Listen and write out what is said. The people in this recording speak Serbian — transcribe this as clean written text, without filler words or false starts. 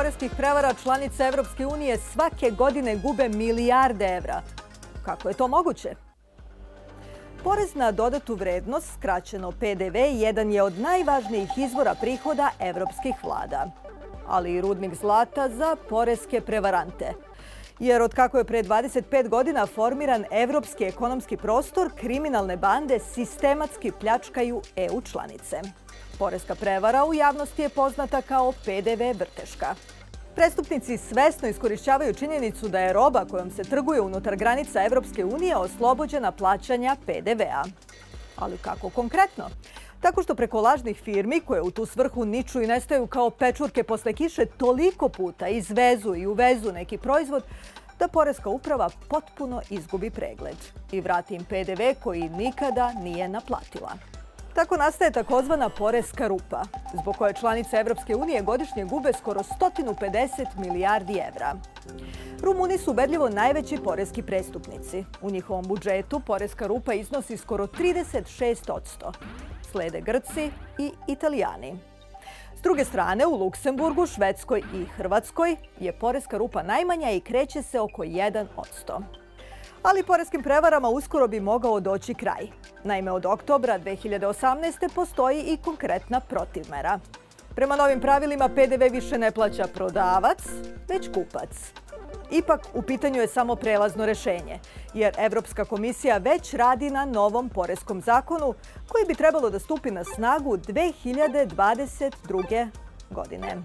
poreskih prevara članice Evropske unije svake godine gube milijarde evra. Kako je to moguće? Porez na dodatu vrednost, skraćeno PDV, jedan je od najvažnijih izvora prihoda evropskih vlada, ali i rudnik zlata za poreske prevarante. Jer od kako je pre 25 godina formiran evropski ekonomski prostor, kriminalne bande sistematski pljačkaju EU članice. Poreska prevara u javnosti je poznata kao PDV vrteška. Prestupnici svesno iskorišćavaju činjenicu da je roba kojom se trguje unutar granica Evropske unije oslobođena plaćanja PDV-a. Ali kako konkretno? Tako što preko lažnih firmi koje u tu svrhu niču i nestaju kao pečurke posle kiše toliko puta izvezu i uvezu neki proizvod da poreska uprava potpuno izgubi pregled i vrati im PDV koji nikada nije naplatila. Tako nastaje takozvana poreska rupa, zbog koje članice Evropske unije godišnje gube skoro 150 milijardi evra. Rumuni su ubedljivo najveći poreski prestupnici. U njihovom budžetu poreska rupa iznosi skoro 36%. Slede Grci i Italijani. S druge strane, u Luksemburgu, Švedskoj i Hrvatskoj je poreska rupa najmanja i kreće se oko 1%. Ali poreskim prevarama uskoro bi mogao doći kraj. Naime, od oktobra 2018. postoji i konkretna protivmera. Prema novim pravilima PDV više ne plaća prodavac, već kupac. Ipak, u pitanju je samo prelazno rešenje, jer Evropska komisija već radi na novom poreskom zakonu koji bi trebalo da stupi na snagu 2022. godine.